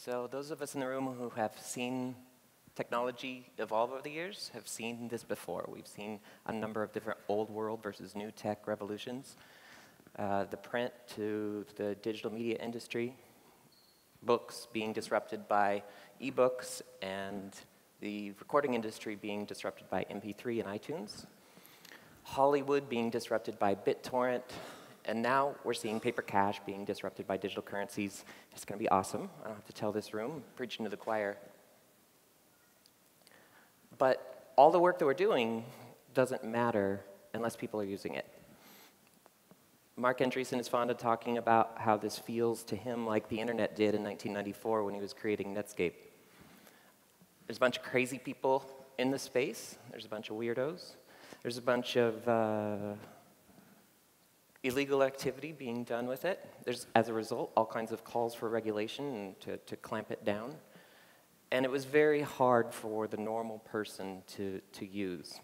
So those of us in the room who have seen technology evolve over the years have seen this before. We've seen a number of different old world versus new tech revolutions. The print to the digital media industry, books being disrupted by ebooks, and the recording industry being disrupted by MP3 and iTunes. Hollywood being disrupted by BitTorrent, and now we're seeing paper cash being disrupted by digital currencies. It's going to be awesome. I don't have to tell this room, I'm preaching to the choir. But all the work that we're doing doesn't matter unless people are using it. Mark Andreessen is fond of talking about how this feels to him like the internet did in 1994 when he was creating Netscape. There's a bunch of crazy people in the space. There's a bunch of weirdos. There's a bunch of illegal activity being done with it. There's, as a result, all kinds of calls for regulation and to clamp it down. And it was very hard for the normal person to use.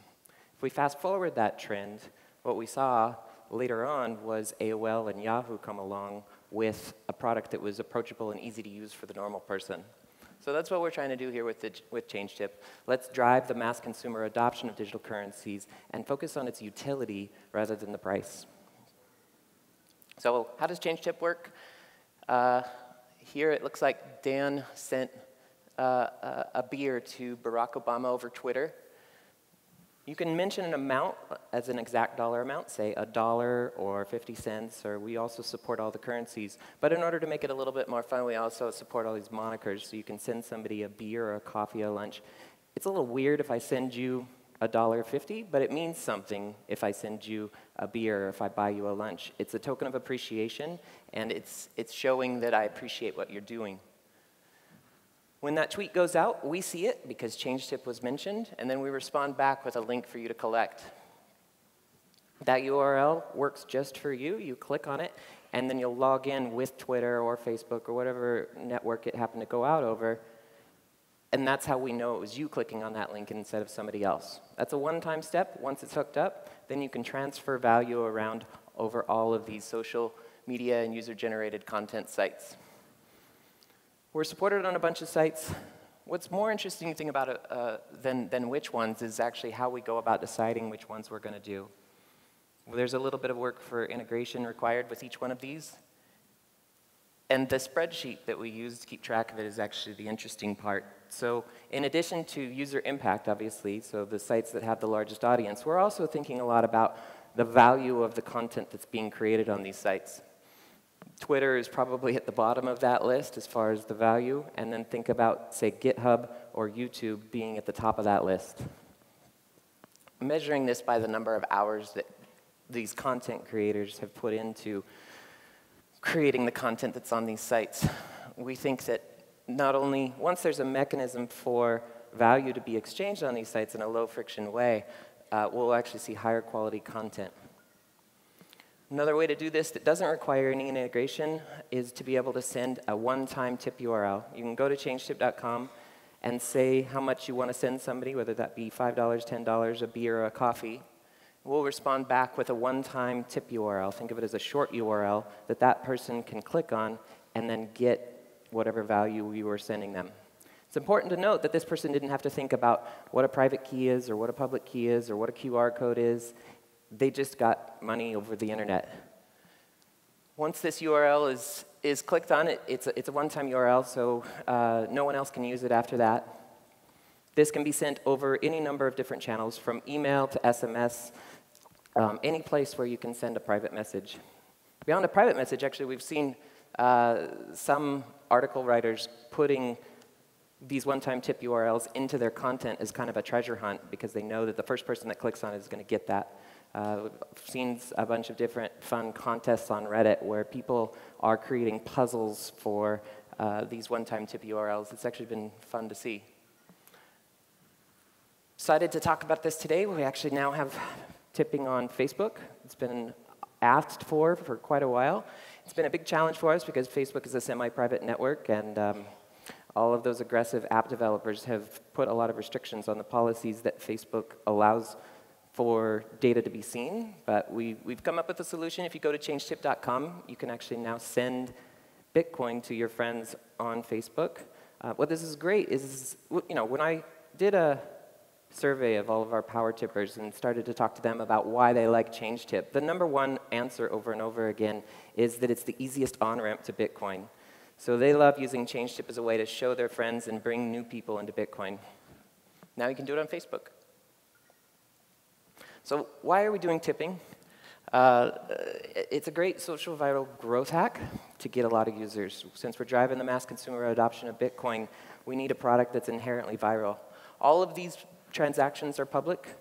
If we fast forward that trend, what we saw later on was AOL and Yahoo come along with a product that was approachable and easy to use for the normal person. So that's what we're trying to do here with ChangeTip. Let's drive the mass consumer adoption of digital currencies and focus on its utility rather than the price. So how does ChangeTip work? Here it looks like Dan sent a beer to Barack Obama over Twitter. You can mention an amount as an exact dollar amount, say $1 or 50 cents, or we also support all the currencies. But in order to make it a little bit more fun, we also support all these monikers, so you can send somebody a beer or a coffee or lunch. It's a little weird if I send you $1.50, but it means something if I send you a beer or if I buy you a lunch. It's a token of appreciation, and it's showing that I appreciate what you're doing. When that tweet goes out, we see it because ChangeTip was mentioned, and then we respond back with a link for you to collect. That URL works just for you. You click on it, and then you'll log in with Twitter or Facebook or whatever network it happened to go out over, and that's how we know it was you clicking on that link instead of somebody else. That's a one-time step. Once it's hooked up, then you can transfer value around over all of these social media and user-generated content sites. We're supported on a bunch of sites. What's more interesting thing about it than which ones is actually how we go about deciding which ones we're going to do. There's a little bit of work for integration required with each one of these. And the spreadsheet that we use to keep track of it is actually the interesting part. So in addition to user impact, obviously, so the sites that have the largest audience, we're also thinking a lot about the value of the content that's being created on these sites. Twitter is probably at the bottom of that list as far as the value, and then think about, say, GitHub or YouTube being at the top of that list. Measuring this by the number of hours that these content creators have put into creating the content that's on these sites, we think that not only, once there's a mechanism for value to be exchanged on these sites in a low-friction way, we'll actually see higher quality content. Another way to do this that doesn't require any integration is to be able to send a one-time tip URL. You can go to changetip.com and say how much you want to send somebody, whether that be $5, $10, a beer, or a coffee. We'll respond back with a one-time tip URL. Think of it as a short URL that that person can click on and then get whatever value we were sending them. It's important to note that this person didn't have to think about what a private key is or what a public key is or what a QR code is. They just got money over the internet. Once this URL is clicked on, it's a one-time URL, so no one else can use it after that. This can be sent over any number of different channels, from email to SMS, any place where you can send a private message. Beyond a private message, actually, we've seen some article writers putting these one-time tip URLs into their content as kind of a treasure hunt because they know that the first person that clicks on it is going to get that. We've seen a bunch of different fun contests on Reddit where people are creating puzzles for these one-time tip URLs. It's actually been fun to see. Excited to talk about this today. We actually now have tipping on Facebook. It's been asked for quite a while. It's been a big challenge for us because Facebook is a semi-private network, and all of those aggressive app developers have put a lot of restrictions on the policies that Facebook allows for data to be seen, but we've come up with a solution. If you go to changetip.com, you can actually now send Bitcoin to your friends on Facebook. What this is great is, when I did a survey of all of our power tippers and started to talk to them about why they like ChangeTip, the number one answer over and over again is that it's the easiest on-ramp to Bitcoin. So they love using ChangeTip as a way to show their friends and bring new people into Bitcoin. Now you can do it on Facebook. So why are we doing tipping? It's a great social viral growth hack to get a lot of users. Since we're driving the mass consumer adoption of Bitcoin, we need a product that's inherently viral. All of these transactions are public,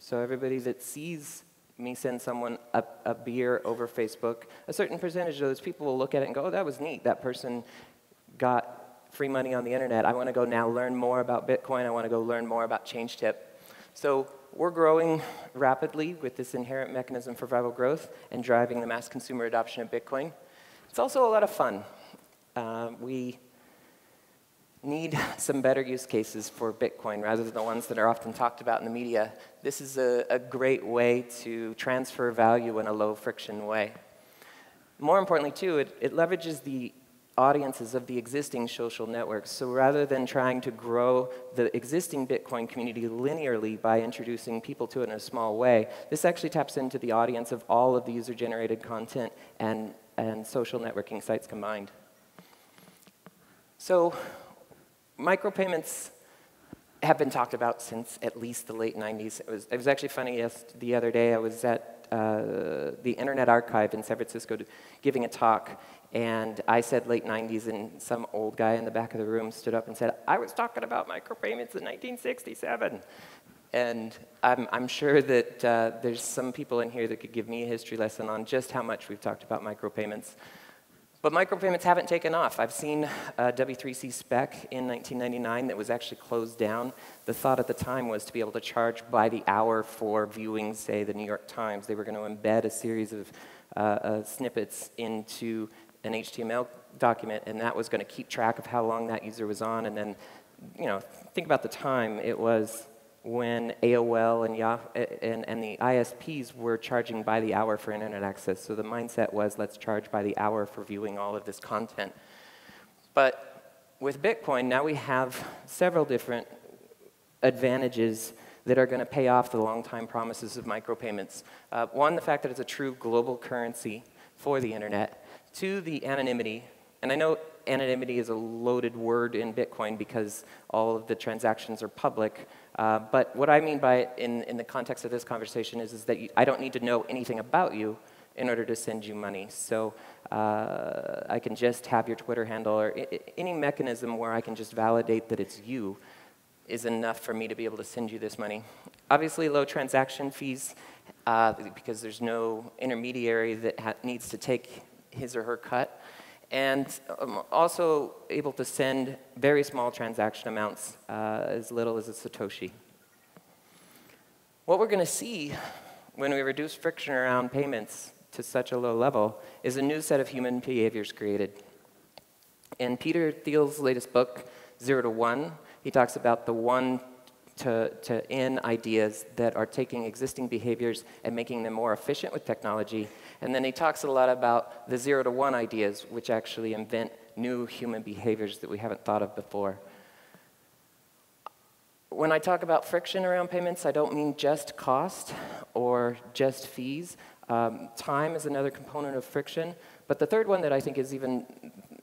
so everybody that sees me send someone a beer over Facebook, a certain percentage of those people will look at it and go, oh, that was neat. That person got free money on the internet. I want to go now learn more about Bitcoin. I want to go learn more about ChangeTip. So we're growing rapidly with this inherent mechanism for viral growth and driving the mass consumer adoption of Bitcoin. It's also a lot of fun. We need some better use cases for Bitcoin rather than the ones that are often talked about in the media. This is a great way to transfer value in a low-friction way. More importantly, too, it leverages the audiences of the existing social networks. So rather than trying to grow the existing Bitcoin community linearly by introducing people to it in a small way, this actually taps into the audience of all of the user-generated content and social networking sites combined. So micropayments have been talked about since at least the late 90s. It was actually funny, the other day I was at the Internet Archive in San Francisco giving a talk, and I said late 90s, and some old guy in the back of the room stood up and said, I was talking about micropayments in 1967. And I'm sure that there's some people in here that could give me a history lesson on just how much we've talked about micropayments. But micropayments haven't taken off. I've seen a W3C spec in 1999 that was actually closed down. The thought at the time was to be able to charge by the hour for viewing, say, the New York Times. They were going to embed a series of snippets into an HTML document, and that was going to keep track of how long that user was on. And then, think about the time. It was when AOL and the ISPs were charging by the hour for internet access. So the mindset was, let's charge by the hour for viewing all of this content. But with Bitcoin, now we have several different advantages that are going to pay off the long-time promises of micropayments. One, the fact that it's a true global currency for the internet. Two, the anonymity. And I know anonymity is a loaded word in Bitcoin because all of the transactions are public. But what I mean by it in the context of this conversation is that I don't need to know anything about you in order to send you money. So I can just have your Twitter handle, or any mechanism where I can just validate that it's you is enough for me to be able to send you this money. Obviously, low transaction fees because there's no intermediary that needs to take his or her cut. And also able to send very small transaction amounts, as little as a Satoshi. What we're going to see when we reduce friction around payments to such a low level is a new set of human behaviors created. In Peter Thiel's latest book, 0 to 1, he talks about the 1 to N ideas that are taking existing behaviors and making them more efficient with technology. And then he talks a lot about the 0 to 1 ideas, which actually invent new human behaviors that we haven't thought of before. When I talk about friction around payments, I don't mean just cost or just fees. Time is another component of friction. But the third one that I think is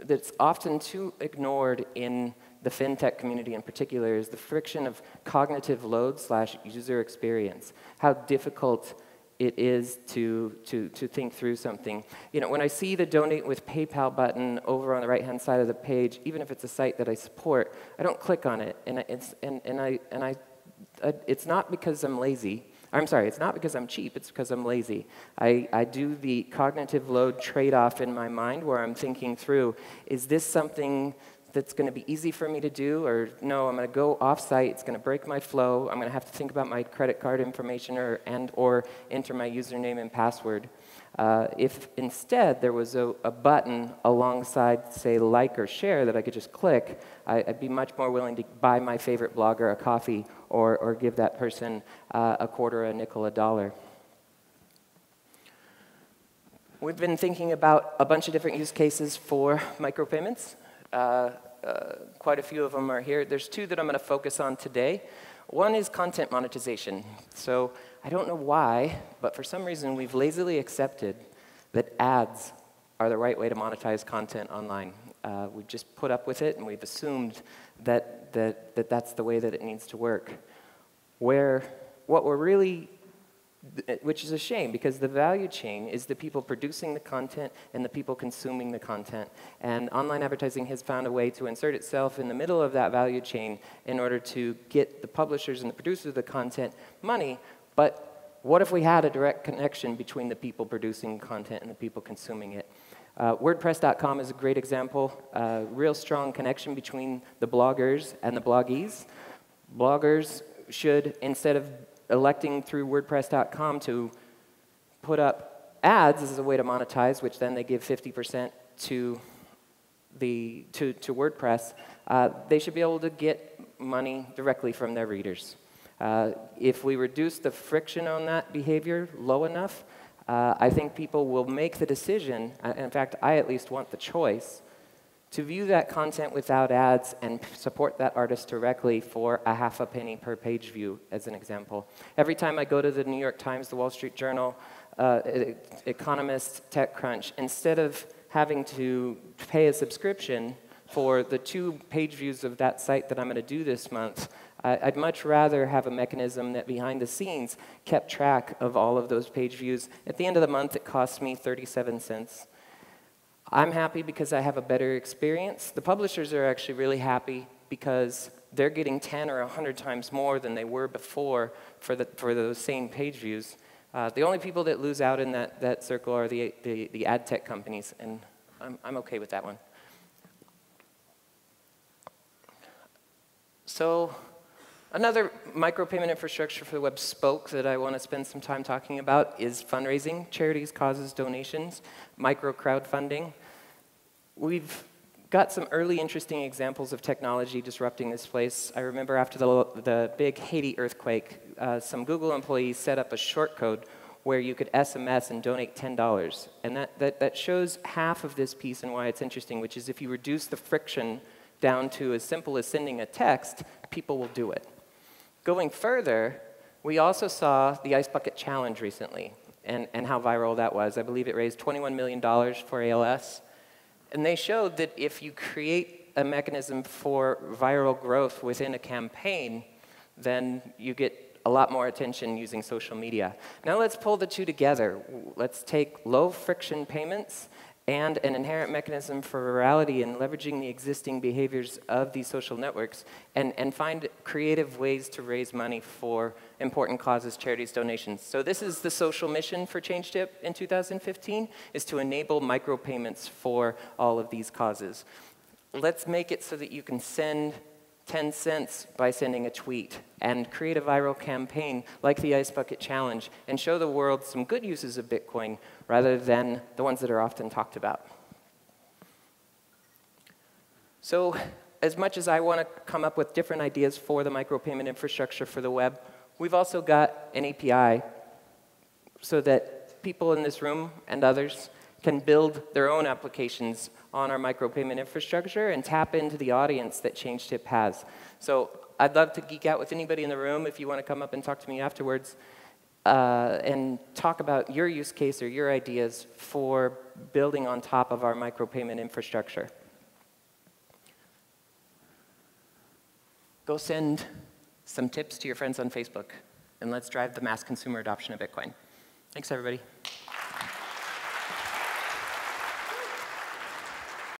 that's often too ignored in the fintech community in particular is the friction of cognitive load / user experience. How difficult it is to think through something. When I see the donate with PayPal button over on the right-hand side of the page, even if it's a site that I support, I don't click on it. And it's not because I'm lazy. I'm sorry, it's not because I'm cheap, it's because I'm lazy. I do the cognitive load trade-off in my mind where I'm thinking through, is this something that's going to be easy for me to do, or no, I'm going to go off-site, it's going to break my flow, I'm going to have to think about my credit card information or enter my username and password. If instead there was a button alongside, say, like or share that I could just click, I'd be much more willing to buy my favorite blogger a coffee or give that person a quarter, a nickel, a dollar. We've been thinking about a bunch of different use cases for micropayments. Quite a few of them are here. There's two that I'm going to focus on today. One is content monetization. So I don't know why, but for some reason we've lazily accepted that ads are the right way to monetize content online. We've just put up with it, and we've assumed that that's the way that it needs to work. Which is a shame, because the value chain is the people producing the content and the people consuming the content. And online advertising has found a way to insert itself in the middle of that value chain in order to get the publishers and the producers of the content money. But what if we had a direct connection between the people producing content and the people consuming it? WordPress.com is a great example. Real strong connection between the bloggers and the bloggies. Bloggers should, instead of electing through WordPress.com to put up ads as a way to monetize, which then they give 50% to WordPress, they should be able to get money directly from their readers. If we reduce the friction on that behavior low enough, I think people will make the decision, in fact, I at least want the choice, to view that content without ads and support that artist directly for a half a penny per page view, as an example. Every time I go to the New York Times, the Wall Street Journal, Economist, TechCrunch, instead of having to pay a subscription for the 2 page views of that site that I'm going to do this month, I'd much rather have a mechanism that behind the scenes kept track of all of those page views. At the end of the month, it costs me 37 cents. I'm happy because I have a better experience. The publishers are actually really happy because they're getting 10 or 100 times more than they were before for those same page views. The only people that lose out in that circle are the ad tech companies, and I'm okay with that one. So another micropayment infrastructure for the web spoke that I want to spend some time talking about is fundraising, charities, causes, donations, micro crowdfunding. We've got some early interesting examples of technology disrupting this place. I remember after the big Haiti earthquake, some Google employees set up a short code where you could SMS and donate $10. And that shows half of this piece and why it's interesting, which is if you reduce the friction down to as simple as sending a text, people will do it. Going further, we also saw the Ice Bucket Challenge recently and how viral that was. I believe it raised $21 million for ALS. And they showed that if you create a mechanism for viral growth within a campaign, then you get a lot more attention using social media. Now let's pull the two together. Let's take low-friction payments and an inherent mechanism for virality and leveraging the existing behaviors of these social networks and find creative ways to raise money for important causes, charities, donations. So this is the social mission for ChangeTip in 2015, is to enable micropayments for all of these causes. Let's make it so that you can send 10 cents by sending a tweet and create a viral campaign like the Ice Bucket Challenge and show the world some good uses of Bitcoin rather than the ones that are often talked about. So as much as I want to come up with different ideas for the micropayment infrastructure for the web, we've also got an API so that people in this room and others can build their own applications on our micropayment infrastructure and tap into the audience that ChangeTip has. So I'd love to geek out with anybody in the room if you want to come up and talk to me afterwards and talk about your use case or your ideas for building on top of our micropayment infrastructure. Go send some tips to your friends on Facebook, and let's drive the mass consumer adoption of Bitcoin. Thanks, everybody.